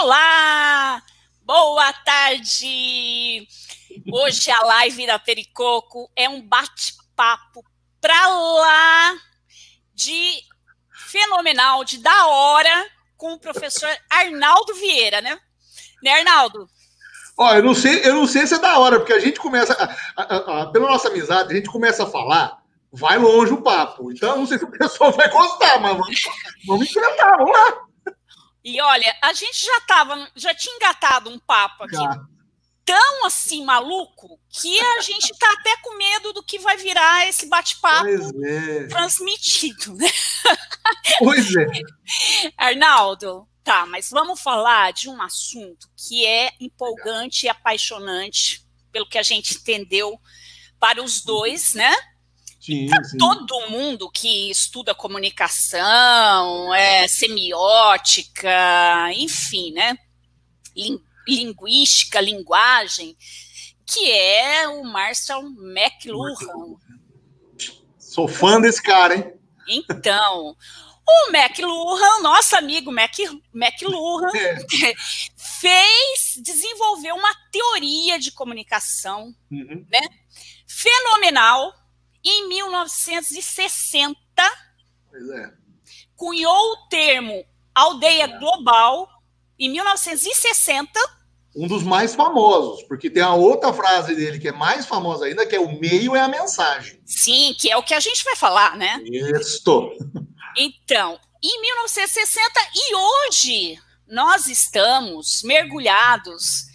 Olá! Boa tarde! Hoje a live da Pericoco é um bate-papo pra lá de fenomenal, de da hora, com o professor Arnaldo Vieira, né? Né, Arnaldo? Ó, eu não sei se é da hora, porque a gente começa, pela nossa amizade, a gente começa a falar, vai longe o papo. Então, não sei se o pessoal vai gostar, mas vamos enfrentar, vamos lá. E olha, a gente já tinha engatado um papo aqui tão assim maluco que a gente tá até com medo do que vai virar esse bate-papo transmitido, né? Pois é. Arnaldo, tá, mas vamos falar de um assunto que é empolgante e apaixonante, pelo que a gente entendeu, para os dois, né? Sim, para sim. todo mundo que estuda comunicação, semiótica, enfim, né? Linguística, linguagem, que é o Marshall McLuhan. Sou fã desse cara, hein? Então, o McLuhan, nosso amigo McLuhan, desenvolveu uma teoria de comunicação, né? Fenomenal. Em 1960, cunhou o termo aldeia global. Em 1960. Um dos mais famosos, porque tem a outra frase dele que é mais famosa ainda, que é o meio é a mensagem. Sim, que é o que a gente vai falar, né? Isso. Então, em 1960 e hoje nós estamos mergulhados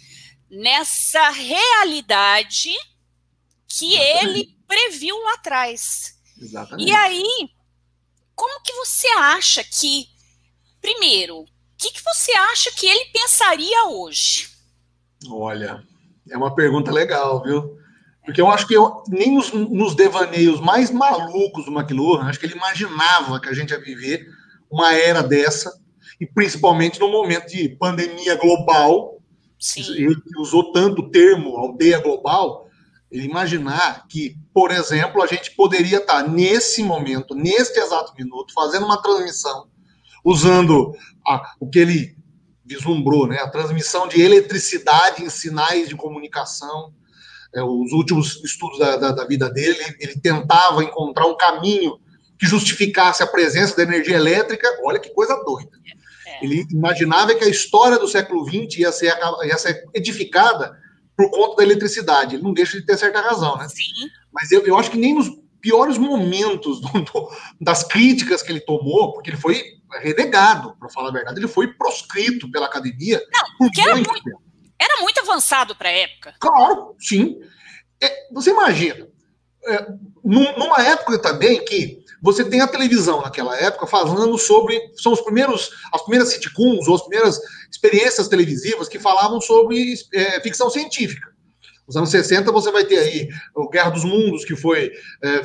nessa realidade que ele previu lá atrás. Exatamente. E aí, como que você acha que, primeiro, o que você acha que ele pensaria hoje? Olha, é uma pergunta legal, viu? Porque eu acho que nem nos devaneios mais malucos do McLuhan, acho que ele imaginava que a gente ia viver uma era dessa, e principalmente no momento de pandemia global. Sim. Ele usou tanto o termo aldeia global, ele imaginar que, por exemplo, a gente poderia estar nesse momento, neste exato minuto, fazendo uma transmissão, usando o que ele vislumbrou, né? A transmissão de eletricidade em sinais de comunicação. Os últimos estudos da vida dele, ele tentava encontrar um caminho que justificasse a presença da energia elétrica. Olha que coisa doida. Ele imaginava que a história do século XX ia ser edificada por conta da eletricidade. Ele não deixa de ter certa razão, né? Sim. Mas eu acho que nem nos piores momentos das críticas que ele tomou, porque ele foi renegado, para falar a verdade, ele foi proscrito pela academia. Não, porque era muito avançado para a época. Claro, sim. Você imagina, numa época também que você tem a televisão naquela época falando sobre, são as primeiras sitcoms ou as primeiras experiências televisivas que falavam sobre ficção científica. Nos anos 60 você vai ter aí o Guerra dos Mundos, que foi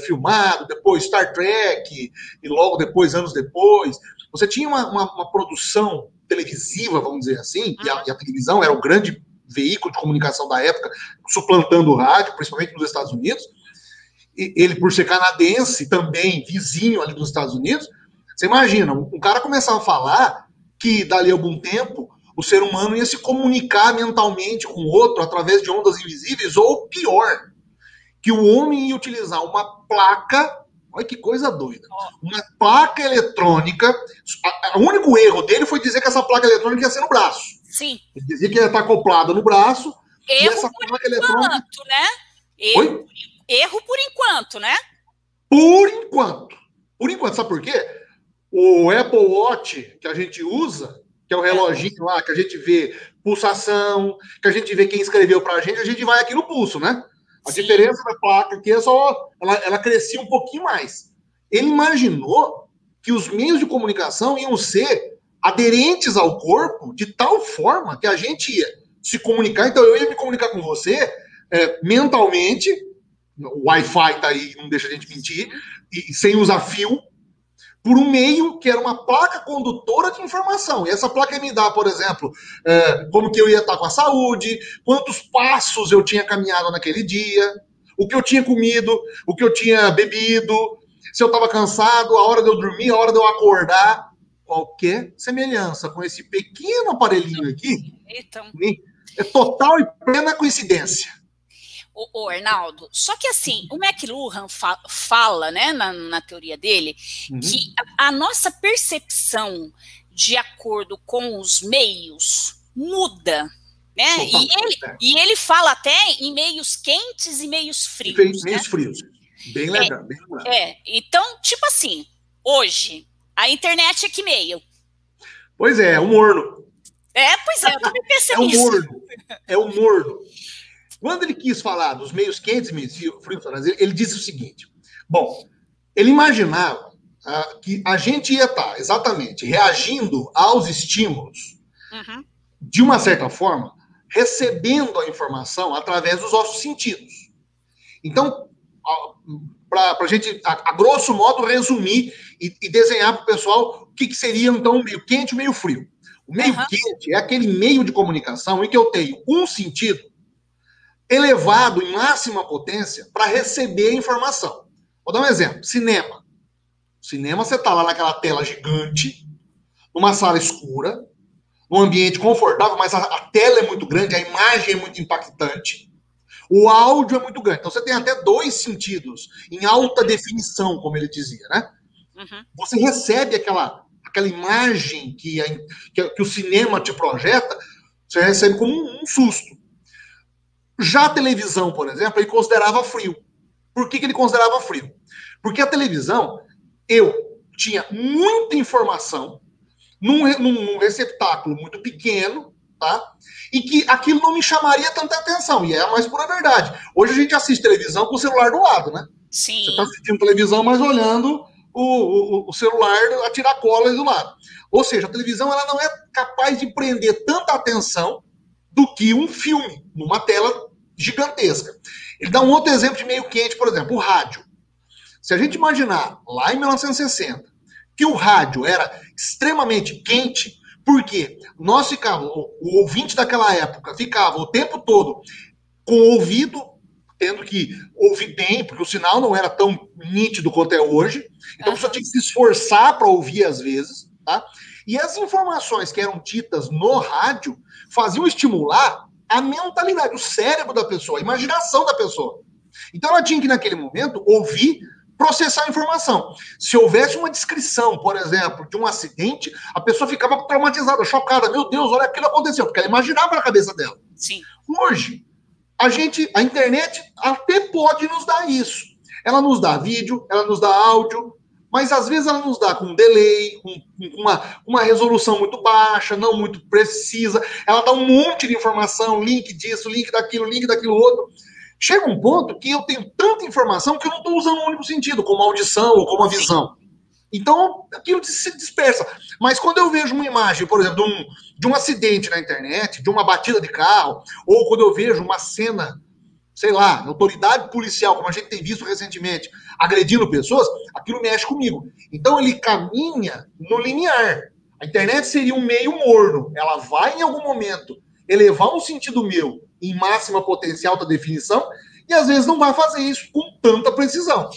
filmado, depois Star Trek, e logo depois, anos depois, você tinha uma produção televisiva, vamos dizer assim, e a televisão era o grande veículo de comunicação da época, suplantando o rádio, principalmente nos Estados Unidos. E ele, por ser canadense, também vizinho ali dos Estados Unidos, você imagina, um cara começava a falar que dali a algum tempo o ser humano ia se comunicar mentalmente com o outro através de ondas invisíveis, ou pior, que o homem ia utilizar uma placa, olha que coisa doida, uma placa eletrônica. O único erro dele foi dizer que essa placa eletrônica ia ser no braço. Sim. Ele dizia que ia estar acoplada no braço. Erro e essa por placa enquanto, eletrônica... né? Erro por enquanto, né? Por enquanto. Por enquanto, sabe por quê? O Apple Watch que a gente usa, que é o reloginho lá, que a gente vê pulsação, que a gente vê quem escreveu pra gente, a gente vai aqui no pulso, né? A diferença da placa aqui é só... Ela crescia um pouquinho mais. Ele imaginou que os meios de comunicação iam ser aderentes ao corpo de tal forma que a gente ia se comunicar. Então, eu ia me comunicar com você mentalmente, o Wi-Fi tá aí, não deixa a gente mentir, e sem usar fio, por um meio que era uma placa condutora de informação. E essa placa me dá, por exemplo, como que eu ia estar com a saúde, quantos passos eu tinha caminhado naquele dia, o que eu tinha comido, o que eu tinha bebido, se eu estava cansado, a hora de eu dormir, a hora de eu acordar. qualquer semelhança com esse pequeno aparelhinho aqui Então, é total e plena coincidência. o Arnaldo, só que assim, o McLuhan fala, né, na teoria dele, que a nossa percepção de acordo com os meios muda, né? E ele fala até em meios quentes e meios frios. Meios frios. Bem legal, bem legal. Então, tipo assim, hoje, a internet é que meio? Pois é o morno. Pois é, eu também pensei nisso. É o morno. Quando ele quis falar dos meios quentes e meios frios, ele disse o seguinte: bom, ele imaginava que a gente ia estar exatamente reagindo aos estímulos, de uma certa forma, recebendo a informação através dos nossos sentidos. Então, para a gente, a grosso modo, resumir e desenhar para o pessoal o que seria, então, o meio quente e o meio frio. O meio quente é aquele meio de comunicação em que eu tenho um sentido elevado em máxima potência para receber a informação. Vou dar um exemplo. Cinema. Cinema, você está lá naquela tela gigante, numa sala escura, num ambiente confortável, mas a tela é muito grande, a imagem é muito impactante, o áudio é muito grande. Então, você tem até 2 sentidos em alta definição, como ele dizia, né? Você recebe aquela imagem que o cinema te projeta, você recebe como um susto. Já a televisão, por exemplo, ele considerava frio. Por que ele considerava frio? Porque a televisão, eu tinha muita informação num receptáculo muito pequeno, tá? E que aquilo não me chamaria tanta atenção. E é a mais pura verdade. Hoje a gente assiste televisão com o celular do lado, né? Sim. Você está assistindo televisão, mas olhando o celular a tiracola do lado. Ou seja, a televisão ela não é capaz de prender tanta atenção do que um filme, numa tela gigantesca. Ele dá um outro exemplo de meio quente, por exemplo, o rádio. Se a gente imaginar, lá em 1960, que o rádio era extremamente quente, porque nós ficávamos, o ouvinte daquela época ficava o tempo todo com o ouvido, tendo que ouvir bem, porque o sinal não era tão nítido quanto é hoje, então a pessoa tinha que se esforçar para ouvir às vezes, tá? E as informações que eram ditas no rádio faziam estimular a mentalidade, o cérebro da pessoa, a imaginação da pessoa. Então ela tinha que, naquele momento, ouvir, processar a informação. Se houvesse uma descrição, por exemplo, de um acidente, a pessoa ficava traumatizada, chocada. Meu Deus, olha aquilo aconteceu, porque ela imaginava na cabeça dela. Sim. Hoje, a internet até pode nos dar isso. Ela nos dá vídeo, ela nos dá áudio, mas às vezes ela nos dá com um delay, com uma resolução muito baixa, não muito precisa. Ela dá um monte de informação, link disso, link daquilo outro. Chega um ponto que eu tenho tanta informação que eu não estou usando o único sentido, como a audição ou como a visão. Então, aquilo se dispersa. Mas quando eu vejo uma imagem, por exemplo, de um acidente na internet, de uma batida de carro, ou quando eu vejo uma cena, sei lá, autoridade policial, como a gente tem visto recentemente, agredindo pessoas, aquilo mexe comigo. Então, ele caminha no limiar. A internet seria um meio morno. Ela vai, em algum momento, elevar um sentido meu em máxima potência, alta definição, e às vezes não vai fazer isso com tanta precisão.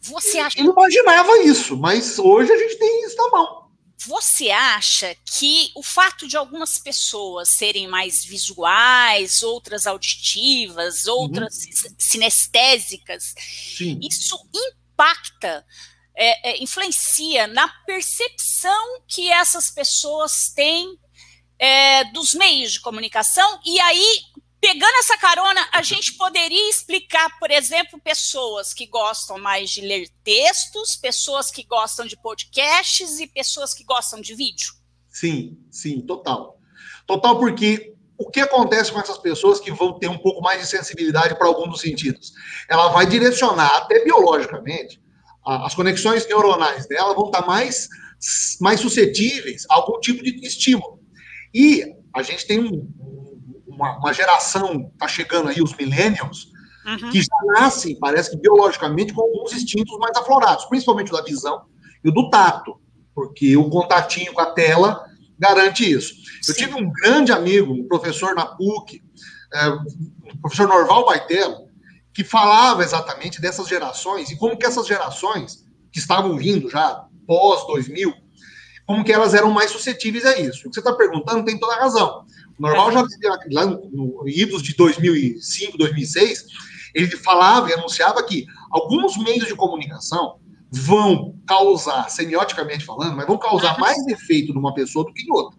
Você acha... Ele imaginava isso, mas hoje a gente tem isso na mão. Você acha que o fato de algumas pessoas serem mais visuais, outras auditivas, outras sinestésicas, Sim. isso impacta, influencia na percepção que essas pessoas têm dos meios de comunicação? E aí, pegando essa carona, a gente poderia explicar, por exemplo, pessoas que gostam mais de ler textos, pessoas que gostam de podcasts e pessoas que gostam de vídeo? Sim, total. Total, porque o que acontece com essas pessoas que vão ter um pouco mais de sensibilidade para algum dos sentidos? Ela vai direcionar, até biologicamente, as conexões neuronais dela vão estar mais suscetíveis a algum tipo de estímulo. E a gente tem uma geração, está chegando aí, os millennials, que já nascem, parece que biologicamente, com alguns instintos mais aflorados, principalmente o da visão e o do tato, porque o contatinho com a tela garante isso. Eu tive um grande amigo, um professor na PUC, o professor Norval Baitello, que falava exatamente dessas gerações e como que essas gerações, que estavam vindo já pós-2000, como que elas eram mais suscetíveis a isso. O que você está perguntando tem toda a razão. O Norval já, lá no idos de 2005, 2006, ele falava e anunciava que alguns meios de comunicação vão causar, semioticamente falando, mas vão causar mais efeito numa pessoa do que em outra.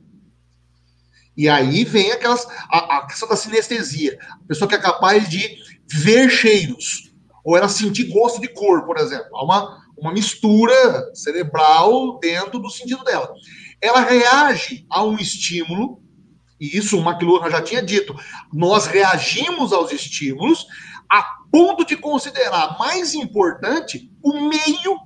E aí vem a questão da sinestesia. A pessoa que é capaz de ver cheiros, ou ela sentir gosto de cor, por exemplo. Há uma mistura cerebral dentro do sentido dela. Ela reage a um estímulo, e isso o McLuhan já tinha dito, nós reagimos aos estímulos a ponto de considerar mais importante o meio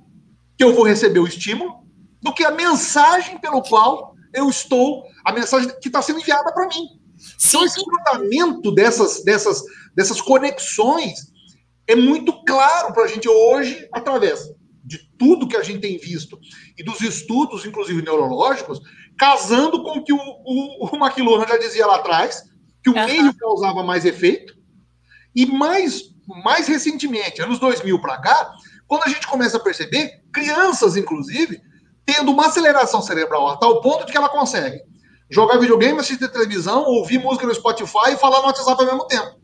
que eu vou receber o estímulo do que a mensagem pelo qual eu estou, a mensagem que está sendo enviada para mim. Então, esse cruzamento dessas conexões é muito claro para a gente hoje, através de tudo que a gente tem visto e dos estudos, inclusive neurológicos, casando com o que o McLuhan já dizia lá atrás, que o meio causava mais efeito, e mais recentemente, anos 2000 para cá, quando a gente começa a perceber crianças, inclusive, tendo uma aceleração cerebral a tal ponto de que ela consegue jogar videogame, assistir televisão, ouvir música no Spotify e falar no WhatsApp ao mesmo tempo.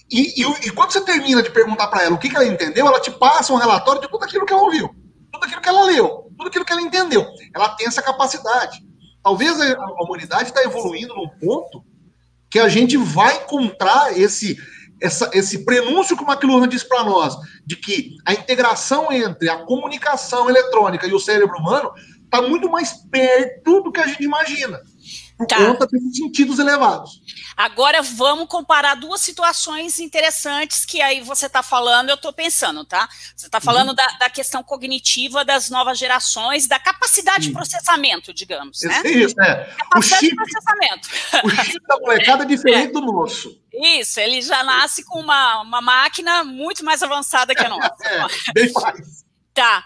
E quando você termina de perguntar para ela o que ela entendeu, ela te passa um relatório de tudo aquilo que ela ouviu, tudo aquilo que ela leu, tudo aquilo que ela entendeu. Ela tem essa capacidade. Talvez a humanidade está evoluindo num ponto que a gente vai encontrar esse prenúncio que o McLuhan diz para nós, de que a integração entre a comunicação eletrônica e o cérebro humano está muito mais perto do que a gente imagina, por conta desses sentidos elevados. Agora vamos comparar duas situações interessantes que aí você está falando, eu estou pensando, tá? Você está falando da questão cognitiva das novas gerações, da capacidade de processamento, digamos, né? Isso, né? Capacidade de processamento. O chip da molecada é diferente do nosso. Isso, ele já nasce com uma máquina muito mais avançada que a nossa. Bem mais. Tá.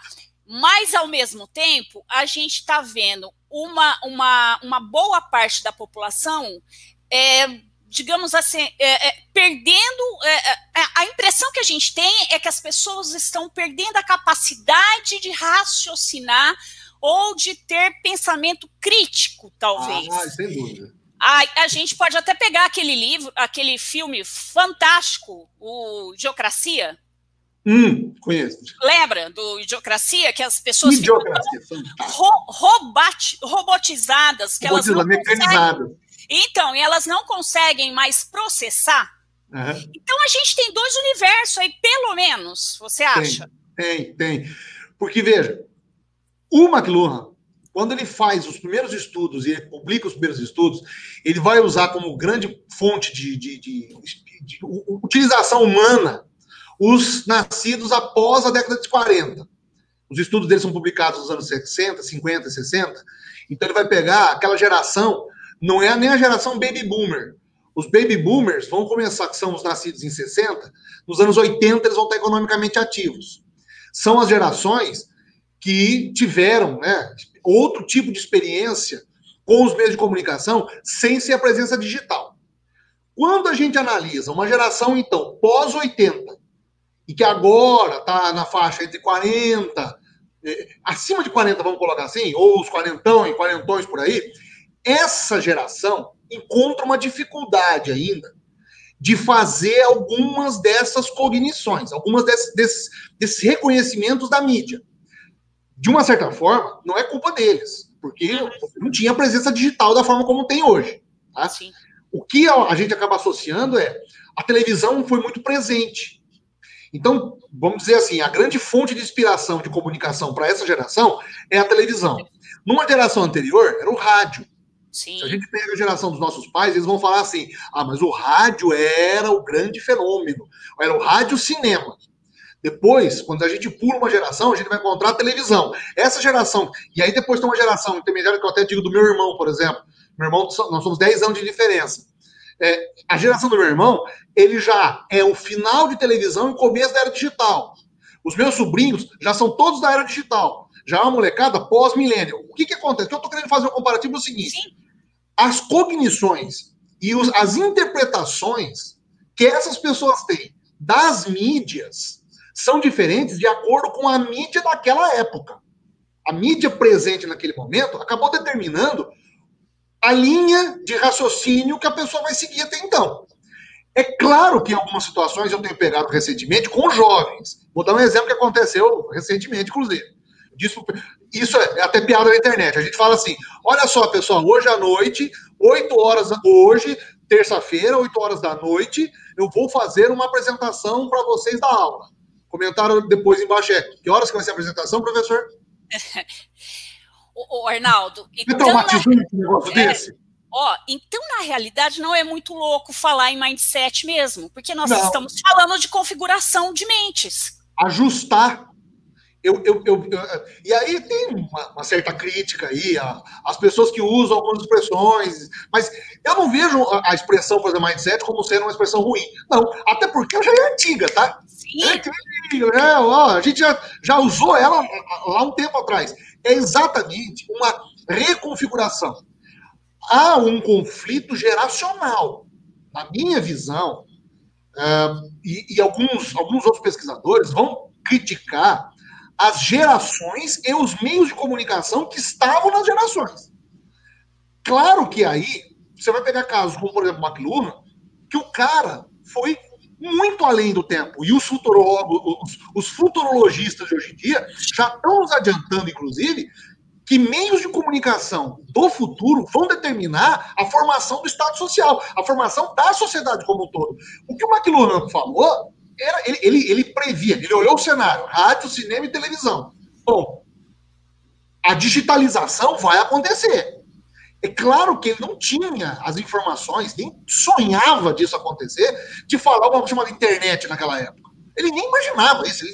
Mas, ao mesmo tempo, a gente está vendo uma boa parte da população, digamos assim, perdendo... a impressão que a gente tem é que as pessoas estão perdendo a capacidade de raciocinar ou de ter pensamento crítico, talvez. Sem dúvida. A gente pode até pegar aquele filme fantástico, o Idiocracia. Conheço. Lembra do Idiocracia? Que as pessoas robotizadas, que elas não mecanizadas. Então, elas não conseguem mais processar. Então, a gente tem dois universos aí, pelo menos, você acha? Tem. Porque, veja, o McLuhan, quando ele faz os primeiros estudos e ele publica os primeiros estudos, ele vai usar como grande fonte de utilização humana os nascidos após a década de 40. Os estudos dele são publicados nos anos 60, 50, 60. Então ele vai pegar aquela geração, não é nem a geração baby boomer. Os baby boomers vão começar, que são os nascidos em 60, nos anos 80 eles vão estar economicamente ativos. São as gerações que tiveram, né, outro tipo de experiência com os meios de comunicação sem ser a presença digital. Quando a gente analisa uma geração, então, pós-80, e que agora está na faixa entre 40, acima de 40, vamos colocar assim, ou os quarentão e quarentões por aí, essa geração encontra uma dificuldade ainda de fazer algumas dessas cognições, algumas desses reconhecimentos da mídia. De uma certa forma, não é culpa deles, porque não tinha presença digital da forma como tem hoje. Tá? Sim. O que a gente acaba associando é a televisão foi muito presente. Então, vamos dizer assim, a grande fonte de inspiração de comunicação para essa geração é a televisão. Numa geração anterior, era o rádio. Sim. Se a gente pega a geração dos nossos pais, eles vão falar assim, mas o rádio era o grande fenômeno, era o rádio-cinema. Depois, quando a gente pula uma geração, a gente vai encontrar a televisão. Essa geração, e aí depois tem uma geração intermediária que eu até digo do meu irmão, por exemplo. Meu irmão, nós somos 10 anos de diferença. A geração do meu irmão, ele já é o final de televisão e o começo da era digital. Os meus sobrinhos já são todos da era digital. Já é uma molecada pós-milênio. O que acontece? O que eu estou querendo fazer um comparativo é o seguinte. Sim. As cognições e as interpretações que essas pessoas têm das mídias são diferentes de acordo com a mídia daquela época. A mídia presente naquele momento acabou determinando a linha de raciocínio que a pessoa vai seguir até então. É claro que em algumas situações eu tenho pegado recentemente com jovens. Vou dar um exemplo que aconteceu recentemente, inclusive. Isso é até piada na internet. A gente fala assim, olha só, pessoal, hoje à noite, 8 horas, hoje, terça-feira, 8 horas da noite, eu vou fazer uma apresentação para vocês da aula. Comentaram depois embaixo, que horas que vai ser a apresentação, professor? O Arnaldo... Então, traumatizante um negócio desse? Então, na realidade, não é muito louco falar em mindset mesmo, porque nós estamos falando de configuração de mentes. Ajustar. E aí tem uma certa crítica aí, as pessoas que usam algumas expressões, mas eu não vejo a expressão, por exemplo, mindset como sendo uma expressão ruim. Não, até porque ela já é antiga, tá? Sim. É antiga, né? A gente já usou ela lá um tempo atrás. É exatamente uma reconfiguração. Há um conflito geracional. Na minha visão, e alguns outros pesquisadores vão criticar as gerações e os meios de comunicação que estavam nas gerações. Claro que aí, você vai pegar casos como, por exemplo, McLuhan, que o cara foi muito além do tempo. E os futurologistas de hoje em dia já estão nos adiantando, inclusive, que meios de comunicação do futuro vão determinar a formação do Estado social, a formação da sociedade como um todo. O que o McLuhan falou, ele previa, ele olhou o cenário, rádio, cinema e televisão. Bom, a digitalização vai acontecer. É claro que ele não tinha as informações, nem sonhava disso acontecer, de falar alguma coisa chamada internet naquela época. Ele nem imaginava isso.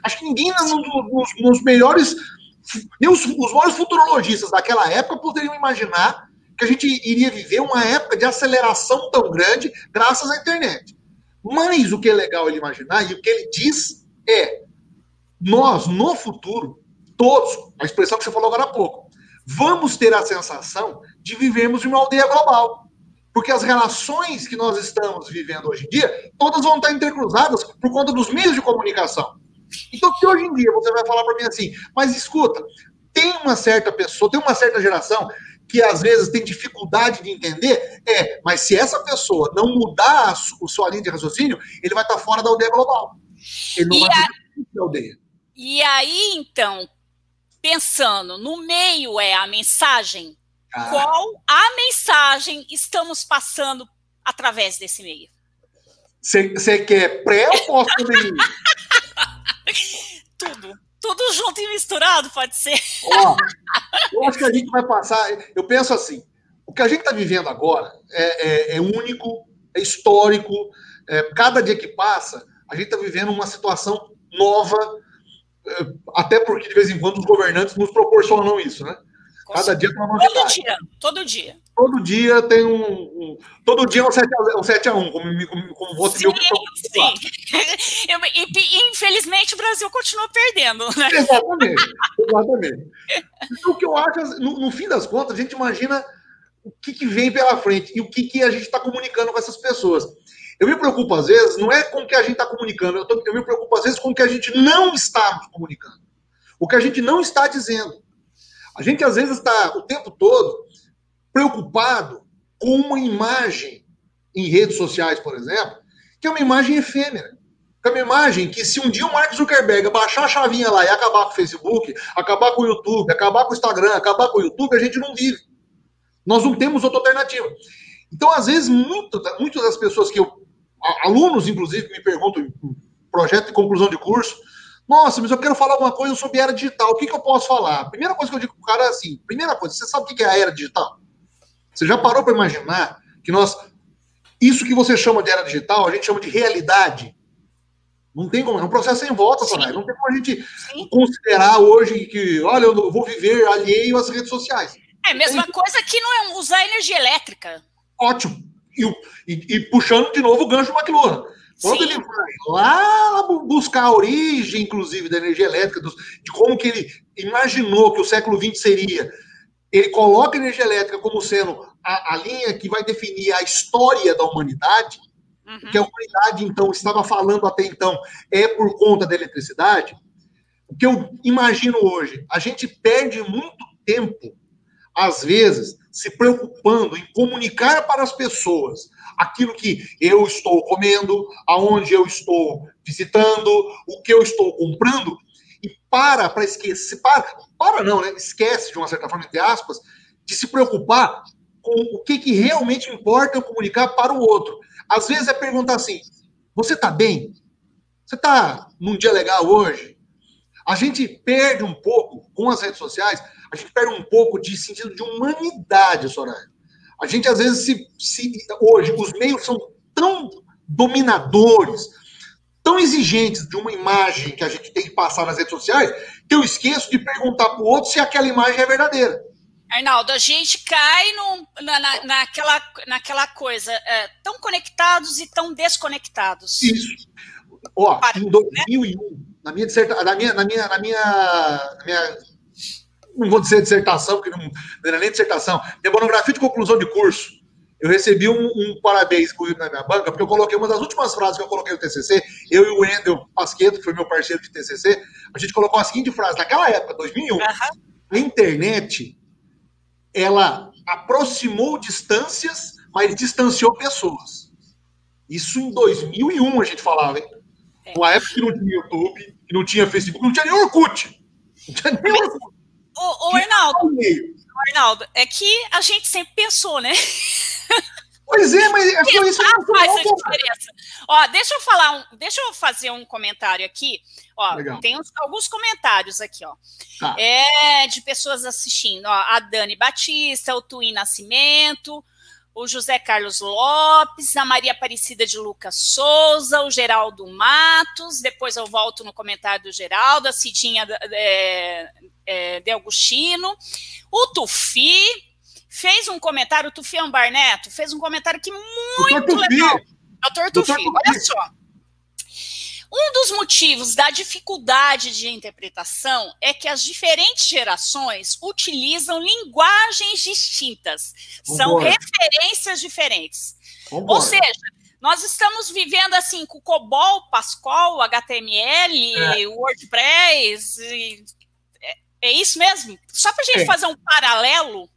Acho que ninguém nos melhores... Nem os maiores futurologistas daquela época poderiam imaginar que a gente iria viver uma época de aceleração tão grande graças à internet. Mas o que é legal ele imaginar, e o que ele diz é, nós, no futuro, todos, a expressão que você falou agora há pouco, vamos ter a sensação de vivermos em uma aldeia global. Porque as relações que nós estamos vivendo hoje em dia, todas vão estar intercruzadas por conta dos meios de comunicação. Então, se hoje em dia você vai falar para mim assim, mas escuta, tem uma certa pessoa, tem uma certa geração que às vezes tem dificuldade de entender, mas se essa pessoa não mudar a sua linha de raciocínio, ele vai estar fora da aldeia global. Ele não vai viver da aldeia. E aí, então, pensando, no meio é a mensagem, qual a mensagem estamos passando através desse meio? Você quer pré ou pós-pandemia? Tudo junto e misturado, pode ser. Eu acho que a gente vai passar... Eu penso assim, o que a gente está vivendo agora é único, é histórico. Cada dia que passa, a gente está vivendo uma situação nova, até porque, de vez em quando, os governantes nos proporcionam isso, né? Cada dia tem uma novidade. Todo dia. Todo dia tem todo dia é um 7-1, como você viu. Sim. E, infelizmente, o Brasil continua perdendo, né? Exatamente. Então, o que eu acho, no fim das contas, a gente imagina o que vem pela frente e o que a gente está comunicando com essas pessoas. Eu me preocupo, às vezes, não é com o que a gente está comunicando, eu me preocupo, às vezes, com o que a gente não está comunicando. O que a gente não está dizendo. A gente, às vezes, está o tempo todo preocupado com uma imagem em redes sociais, por exemplo, que é uma imagem efêmera. Que é uma imagem que, se um dia o Mark Zuckerberg baixar a chavinha lá e acabar com o Facebook, acabar com o YouTube, acabar com o Instagram, acabar com o YouTube, a gente não vive. Nós não temos outra alternativa. Então, às vezes, muitas das pessoas alunos, inclusive, me perguntam em projeto de conclusão de curso, nossa, mas eu quero falar alguma coisa sobre era digital, o que eu posso falar? A primeira coisa que eu digo pro cara é assim, primeira coisa, você sabe o que é a era digital? Você já parou para imaginar que isso que você chama de era digital, a gente chama de realidade? Não tem como, é um processo sem volta, Soraya. Não tem como a gente considerar hoje que, olha, eu vou viver alheio às redes sociais. É a mesma coisa que não é usar energia elétrica. Ótimo. E puxando de novo o gancho do McLuhan. Quando ele vai lá buscar a origem, inclusive, da energia elétrica, de como que ele imaginou que o século XX seria, ele coloca a energia elétrica como sendo a linha que vai definir a história da humanidade, que a humanidade, então, estava falando até então, por conta da eletricidade. o que eu imagino hoje, a gente perde muito tempo, às vezes, se preocupando em comunicar para as pessoas aquilo que eu estou comendo, aonde eu estou visitando, o que eu estou comprando, e para esquecer, não, né? Esquece, de uma certa forma, entre aspas, de se preocupar com o que realmente importa eu comunicar para o outro. Às vezes é perguntar assim, você está bem? Você está num dia legal hoje? A gente perde um pouco, com as redes sociais, a gente perde um pouco de sentido de humanidade, Soraya. A gente, às vezes, hoje, os meios são tão dominadores, tão exigentes de uma imagem que a gente tem que passar nas redes sociais, que eu esqueço de perguntar para o outro se aquela imagem é verdadeira. Arnaldo, a gente cai naquela coisa, tão conectados e tão desconectados. Isso. Ó, em 2001, não vou dizer dissertação, porque não era nem dissertação, minha monografia de conclusão de curso, eu recebi um parabéns na minha banca, porque eu coloquei uma das últimas frases que eu coloquei no TCC, eu e o Wendel Pasquetto, que foi meu parceiro de TCC, a gente colocou a seguinte frase, naquela época, 2001, a internet, ela aproximou distâncias, mas distanciou pessoas. Isso em 2001 a gente falava, hein? Uma época que não tinha YouTube, que não tinha Facebook, não tinha nem Orkut. Não tinha nem Orkut. Arnaldo, é que a gente sempre pensou, né? Pois é, mas é só isso que faz a diferença. Ó, deixa eu fazer um comentário aqui. Ó, legal. Tem alguns comentários aqui, ó. Tá. De pessoas assistindo. Ó, a Dani Batista, o Twin Nascimento, o José Carlos Lopes, a Maria Aparecida de Lucas Souza, o Geraldo Matos, depois eu volto no comentário do Geraldo, a Cidinha de Augustino, o Tufi fez um comentário, o Tufi Ambarneto, fez um comentário aqui muito legal. Doutor Tufi, olha só. Um dos motivos da dificuldade de interpretação é que as diferentes gerações utilizam linguagens distintas, são referências diferentes. Ou seja, nós estamos vivendo assim com COBOL, Pascal, HTML, WordPress, é isso mesmo? Só para a gente fazer um paralelo.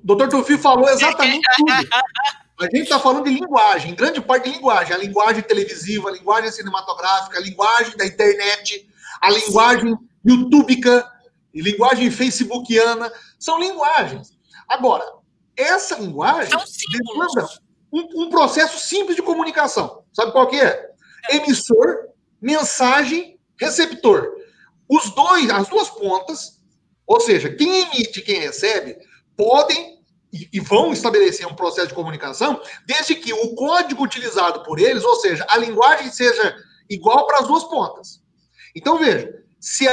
Doutor Tufi falou exatamente tudo. A gente está falando de linguagem, grande parte de linguagem. A linguagem televisiva, a linguagem cinematográfica, a linguagem da internet, a linguagem youtubica, a linguagem facebookiana. São linguagens. Agora, essa linguagem demanda um processo simples de comunicação. Sabe qual que é? Emissor, mensagem, receptor. As duas pontas, ou seja, quem emite e quem recebe, podem e vão estabelecer um processo de comunicação desde que o código utilizado por eles, ou seja, a linguagem seja igual para as duas pontas. Então, veja, se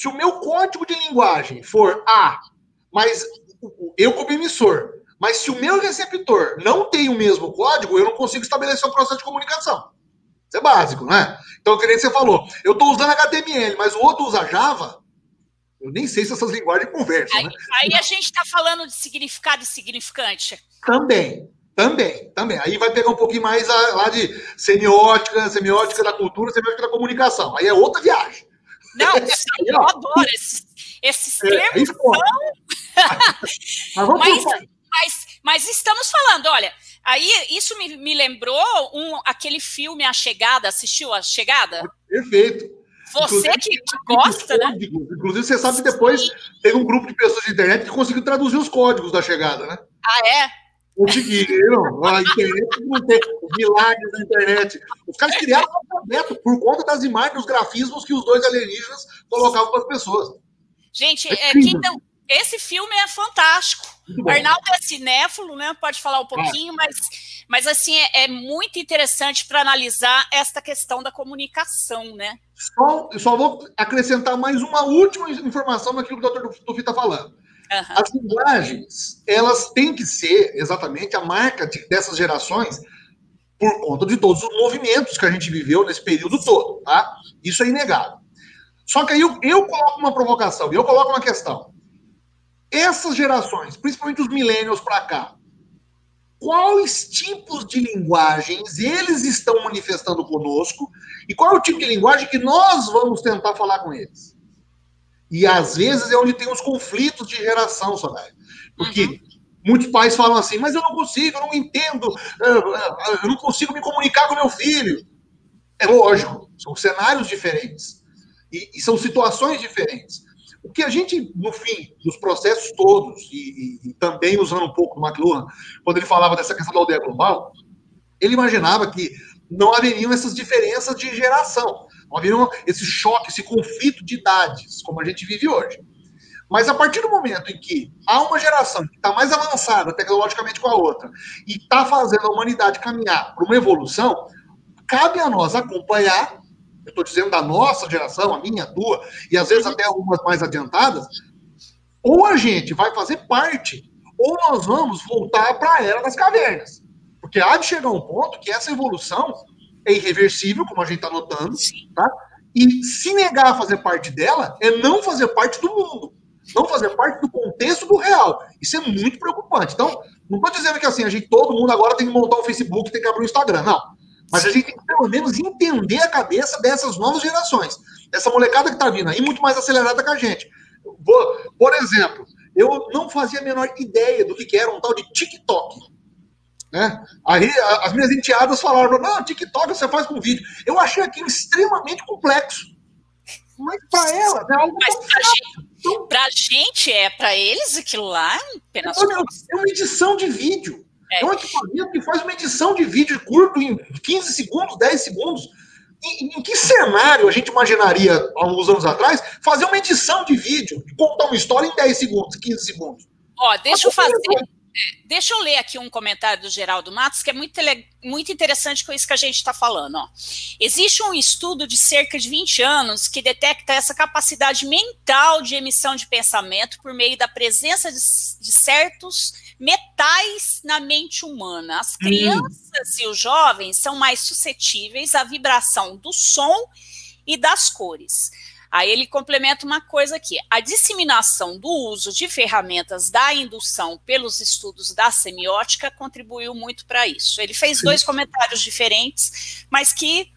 o meu código de linguagem for A, mas eu como emissor, mas se o meu receptor não tem o mesmo código, eu não consigo estabelecer um processo de comunicação. Isso é básico, não é? Então, que nem você falou, eu estou usando HTML, mas o outro usa Java, eu nem sei se essas linguagens conversam, né? Aí a gente está falando de significado e significante. Também. Aí vai pegar um pouquinho mais lá de semiótica da cultura, semiótica da comunicação. Aí é outra viagem. Não, sim, eu adoro esses termos. Mas estamos falando, olha, aí isso me lembrou aquele filme A Chegada. Assistiu A Chegada? Perfeito. Você que gosta, né? Inclusive, você sabe que depois teve um grupo de pessoas de internet que conseguiu traduzir os códigos da chegada, né? Ah, é? Conseguiram. A internet não tem milagres da internet. Os caras criaram um alfabeto por conta das imagens, dos grafismos que os dois alienígenas colocavam para as pessoas. Gente, esse filme é fantástico. O Arnaldo é cinéfilo, né? Pode falar um pouquinho, mas assim, é muito interessante para analisar esta questão da comunicação, né? Só vou acrescentar mais uma última informação naquilo que o Dr. Tufi está falando. As linguagens, elas têm que ser exatamente a marca dessas gerações por conta de todos os movimentos que a gente viveu nesse período todo, tá? Isso é inegável. Só que aí eu coloco uma provocação, eu coloco uma questão. Essas gerações, principalmente os millennials para cá, quais tipos de linguagens eles estão manifestando conosco e qual é o tipo de linguagem que nós vamos tentar falar com eles. E às vezes é onde tem os conflitos de geração, Soraya. Porque muitos pais falam assim, mas eu não consigo, eu não entendo, eu não consigo me comunicar com meu filho. É lógico, são cenários diferentes e são situações diferentes. O que a gente, no fim, dos processos todos, e também usando um pouco do McLuhan, quando ele falava dessa questão da aldeia global, ele imaginava que não haveriam essas diferenças de geração, não haveriam esse choque, esse conflito de idades, como a gente vive hoje. Mas a partir do momento em que há uma geração que está mais avançada tecnologicamente com a outra e está fazendo a humanidade caminhar para uma evolução, cabe a nós acompanhar. Eu estou dizendo da nossa geração, a minha, a tua, e às vezes até algumas mais adiantadas, ou a gente vai fazer parte, ou nós vamos voltar para a era das cavernas. Porque há de chegar um ponto que essa evolução é irreversível, como a gente está notando, tá? E se negar a fazer parte dela é não fazer parte do mundo, não fazer parte do contexto do real. Isso é muito preocupante. Então, não estou dizendo que assim, todo mundo agora tem que montar um Facebook, tem que abrir um Instagram, não. Mas a gente tem que, pelo menos, entender a cabeça dessas novas gerações. Essa molecada que está vindo aí, muito mais acelerada que a gente. Por exemplo, eu não fazia a menor ideia do que era um tal de TikTok. Né? Aí as minhas enteadas falaram, não, TikTok você faz com vídeo. Eu achei aquilo extremamente complexo. Mas para elas é algo tão fácil. Para a gente, para eles, aquilo lá apenas... É uma edição de vídeo. É um equipamento que faz uma edição de vídeo curto em 15 segundos, 10 segundos. Em que cenário a gente imaginaria, há uns anos atrás, fazer uma edição de vídeo, contar uma história em 10 segundos, 15 segundos? Ó, deixa eu ler aqui um comentário do Geraldo Matos, que é muito interessante com isso que a gente está falando. Ó. Existe um estudo de cerca de 20 anos que detecta essa capacidade mental de emissão de pensamento por meio da presença de certos metais na mente humana. As crianças e os jovens são mais suscetíveis à vibração do som e das cores. Aí ele complementa uma coisa aqui. A disseminação do uso de ferramentas da indução pelos estudos da semiótica contribuiu muito para isso. Ele fez dois comentários diferentes, mas que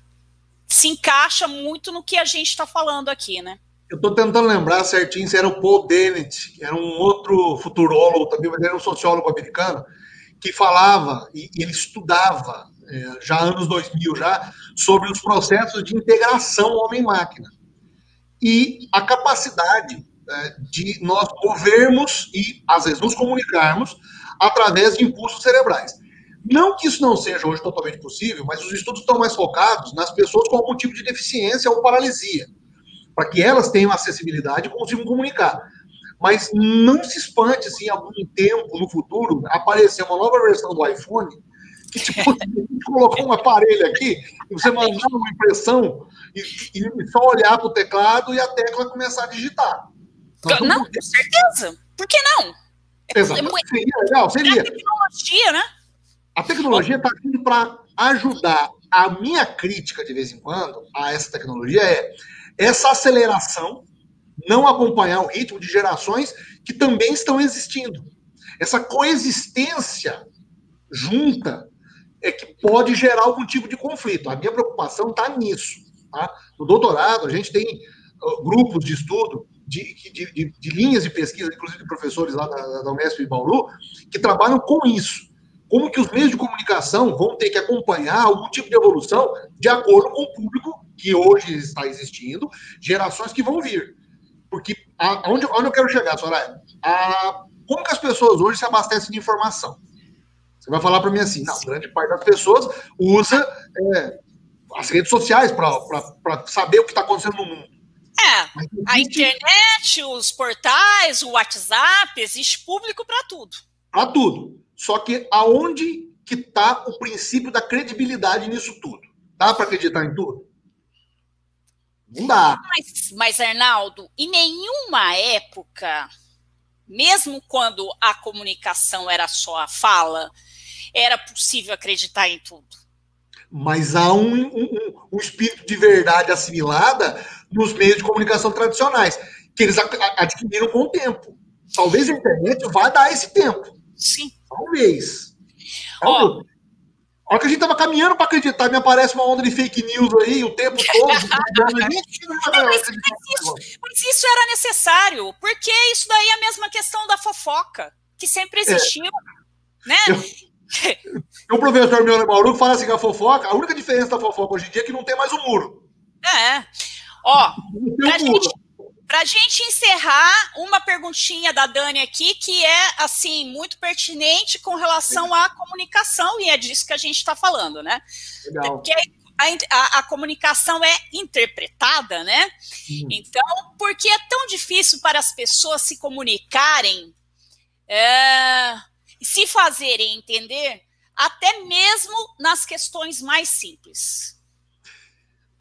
se encaixa muito no que a gente está falando aqui, né? Eu estou tentando lembrar certinho se era o Paul Dennett, que era um outro futurólogo também, mas ele era um sociólogo americano, que falava, e ele estudava, já anos 2000, já, sobre os processos de integração homem-máquina. E a capacidade de nós movermos e, às vezes, nos comunicarmos através de impulsos cerebrais. Não que isso não seja hoje totalmente possível, mas os estudos estão mais focados nas pessoas com algum tipo de deficiência ou paralisia, para que elas tenham acessibilidade e consigam comunicar. Mas não se espante, assim, em algum tempo no futuro, aparecer uma nova versão do iPhone que tipo, colocar um aparelho aqui e você mandar uma impressão e só olhar para o teclado e a tecla começar a digitar. Então, não, com certeza. Por que não? Exatamente. Seria legal, seria. A tecnologia, né? A tecnologia está vindo para ajudar. A minha crítica, de vez em quando, a essa tecnologia é essa aceleração não acompanhar o ritmo de gerações que também estão existindo. Essa coexistência junta é que pode gerar algum tipo de conflito. A minha preocupação está nisso. Tá? No doutorado, a gente tem grupos de estudo de linhas de pesquisa, inclusive de professores lá da Unesp de Bauru, que trabalham com isso. Como que os meios de comunicação vão ter que acompanhar algum tipo de evolução de acordo com o público que hoje está existindo, gerações que vão vir. Porque onde eu quero chegar, Soraya? Como que as pessoas hoje se abastecem de informação? Você vai falar para mim assim, não, grande parte das pessoas usa as redes sociais para saber o que está acontecendo no mundo. A internet, os portais, o WhatsApp, existe público para tudo. Para tudo. Só que aonde que está o princípio da credibilidade nisso tudo? Dá para acreditar em tudo? Não dá. Mas, Arnaldo, em nenhuma época, mesmo quando a comunicação era só a fala, era possível acreditar em tudo. Mas há um espírito de verdade assimilada nos meios de comunicação tradicionais, que eles adquiriram com o tempo. Talvez a internet vá dar esse tempo. Sim. Talvez. Ó, a hora que a gente tava caminhando para acreditar, me aparece uma onda de fake news aí o tempo todo. Mas isso era necessário, porque isso daí é a mesma questão da fofoca, que sempre existiu, né? O professor meu Mauro fala assim que a fofoca, a única diferença da fofoca hoje em dia é que não tem mais um muro. Ó, pra gente encerrar, uma perguntinha da Dani aqui, que é, assim, muito pertinente com relação à comunicação, e é disso que a gente está falando, né? Legal. Porque a comunicação é interpretada, né? Então, por que é tão difícil para as pessoas se comunicarem e se fazerem entender, até mesmo nas questões mais simples?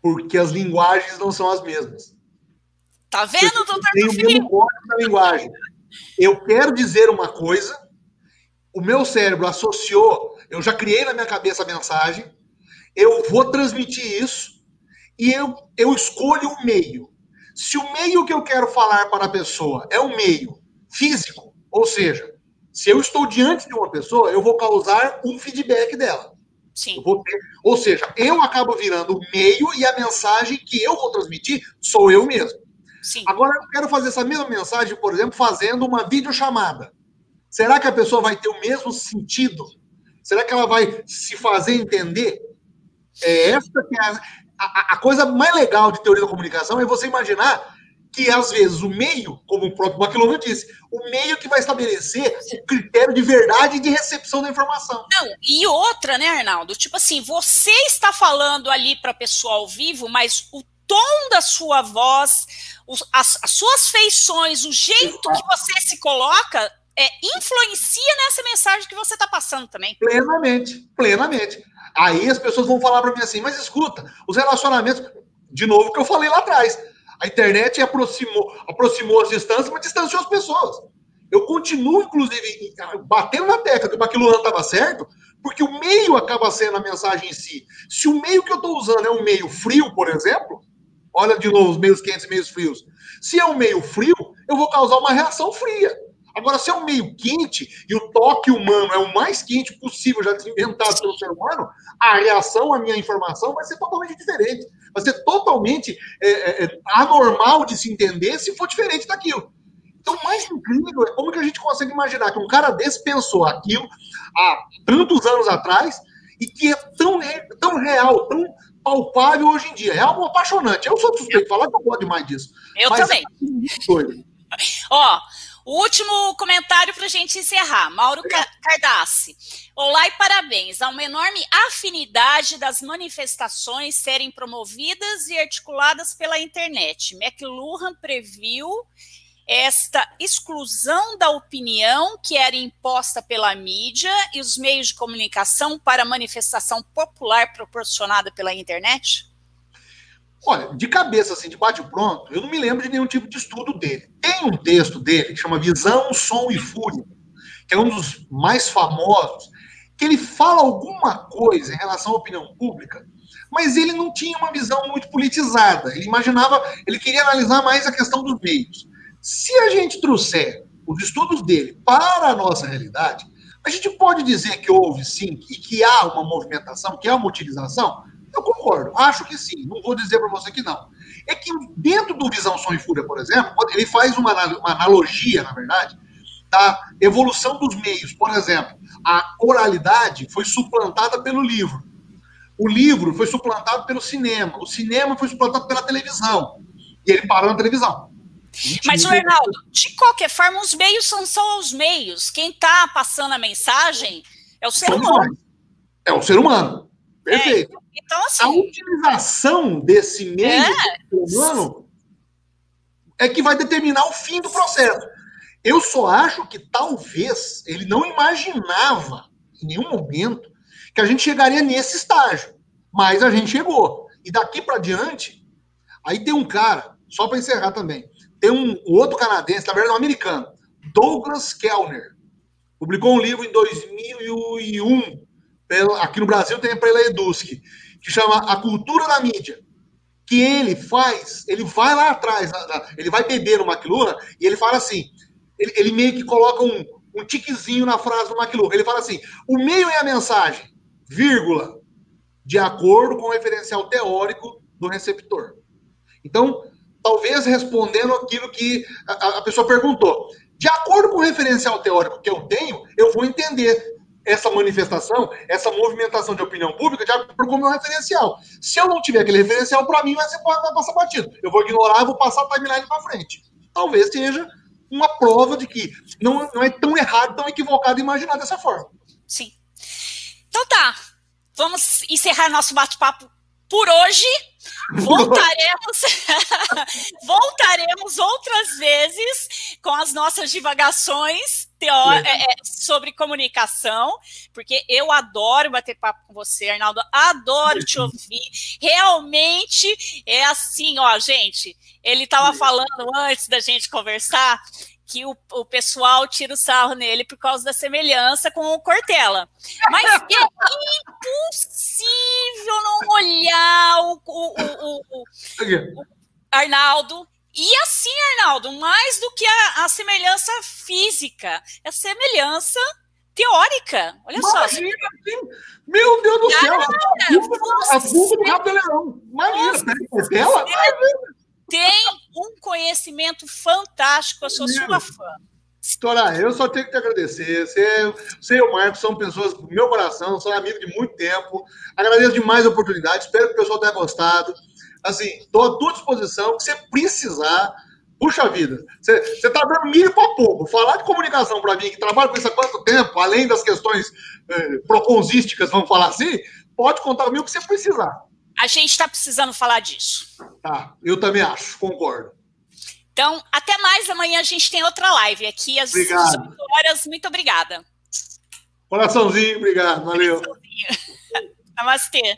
Porque as linguagens não são as mesmas. Tá vendo, doutor Tem o mesmo código da linguagem. Eu quero dizer uma coisa, o meu cérebro associou, eu já criei na minha cabeça a mensagem, eu vou transmitir isso e eu escolho o meio. Se o meio que eu quero falar para a pessoa é um meio físico, ou seja, se eu estou diante de uma pessoa, eu vou causar um feedback dela. Sim. Ou seja, eu acabo virando o meio e a mensagem que eu vou transmitir sou eu mesmo. Sim. Agora eu quero fazer essa mesma mensagem, por exemplo, fazendo uma videochamada. Será que a pessoa vai ter o mesmo sentido? Será que ela vai se fazer entender? Essa que é a coisa mais legal de teoria da comunicação é você imaginar que, às vezes, o meio, como o próprio McLuhan disse, o meio que vai estabelecer o critério de verdade e de recepção da informação. Não, e outra, né, Arnaldo? Tipo assim, você está falando ali para a pessoa ao vivo, mas o tom da sua voz, as suas feições, o jeito que você se coloca, influencia nessa mensagem que você está passando também. Plenamente, plenamente. Aí as pessoas vão falar para mim assim, mas escuta, os relacionamentos, de novo que eu falei lá atrás, a internet aproximou as distâncias, mas distanciou as pessoas. Eu continuo, inclusive, batendo na tecla que o McLuhan estava certo, porque o meio acaba sendo a mensagem em si. Se o meio que eu estou usando é um meio frio, por exemplo, olha de novo os meios quentes e meios frios. Se é um meio frio, eu vou causar uma reação fria. Agora, se é um meio quente e o toque humano é o mais quente possível já inventado pelo ser humano, a reação à minha informação vai ser totalmente diferente. Vai ser totalmente anormal de se entender se for diferente daquilo. Então, o mais incrível é como que a gente consegue imaginar que um cara desse pensou aquilo há tantos anos atrás e que é tão real, tão palpável hoje em dia. É algo apaixonante. Eu sou suspeito de falar que eu gosto demais disso. Eu também. Ó, o último comentário para a gente encerrar. Mauro Cardassi. Olá e parabéns. Há uma enorme afinidade das manifestações serem promovidas e articuladas pela internet. McLuhan previu esta exclusão da opinião que era imposta pela mídia e os meios de comunicação para a manifestação popular proporcionada pela internet? Olha, de cabeça, assim, de bate-pronto, eu não me lembro de nenhum tipo de estudo dele. Tem um texto dele que chama Visão, Som e Fúria, que é um dos mais famosos, que ele fala alguma coisa em relação à opinião pública, mas ele não tinha uma visão muito politizada. Ele queria analisar mais a questão dos meios. Se a gente trouxer os estudos dele para a nossa realidade, a gente pode dizer que houve, sim, e que há uma movimentação, que há uma utilização. Eu concordo, acho que sim, não vou dizer para você que não. É que dentro do Visão, Som e Fúria, por exemplo, ele faz uma analogia, na verdade, da evolução dos meios. Por exemplo, a oralidade foi suplantada pelo livro. O livro foi suplantado pelo cinema. O cinema foi suplantado pela televisão. E ele parou na televisão. Mas, Arnaldo, de qualquer forma, os meios são só os meios. Quem está passando a mensagem é o ser humano. É o ser humano. Perfeito. Então, assim, a utilização desse meio humano é que vai determinar o fim do processo. Eu só acho que talvez ele não imaginava em nenhum momento que a gente chegaria nesse estágio. Mas a gente chegou. E daqui para diante, aí tem um cara, só para encerrar também, tem um outro canadense, na verdade um americano, Douglas Kellner, publicou um livro em 2001, aqui no Brasil tem pela Edusc, que chama A Cultura da Mídia, que ele vai lá atrás, ele vai beber no McLuhan, e ele fala assim, ele meio que coloca um tiquezinho na frase do McLuhan. Ele fala assim, o meio e a mensagem, vírgula, de acordo com o referencial teórico do receptor. Então, talvez respondendo aquilo que a pessoa perguntou. De acordo com o referencial teórico que eu tenho, eu vou entender essa manifestação, essa movimentação de opinião pública de acordo com o meu referencial. Se eu não tiver aquele referencial, para mim vai passar batido. Eu vou ignorar, vou passar a timeline para frente. Talvez seja uma prova de que não é tão errado, tão equivocado imaginar dessa forma. Sim. Então tá, vamos encerrar nosso bate-papo por hoje. Voltaremos outras vezes com as nossas divagações sobre comunicação, porque eu adoro bater papo com você, Arnaldo, adoro te ouvir. Realmente é assim, ó, gente, ele estava falando antes da gente conversar que o pessoal tira o sarro nele por causa da semelhança com o Cortella. Mas é impossível não olhar o Arnaldo. E assim, Arnaldo, mais do que a semelhança física, é a semelhança teórica. Olha Imagina, só. Meu Deus do céu! A boca do Rabeleão. Imagina, Cortella? Tem um conhecimento fantástico, eu sou sua fã. Soraya, eu só tenho que te agradecer. Você e o Marcos são pessoas do meu coração, são amigos de muito tempo. Agradeço demais a oportunidade, espero que o pessoal tenha gostado. Assim, estou à tua disposição, que você precisar. Puxa vida, você está dando milho para pouco. Falar de comunicação para mim, que trabalho com isso há quanto tempo, além das questões proponsísticas, vamos falar assim, pode contar comigo o que você precisar. A gente está precisando falar disso. Tá, eu também acho, concordo. Então, até mais. Amanhã a gente tem outra live aqui às 18 horas. Muito obrigada. Coraçãozinho, obrigado. Valeu. Namastê.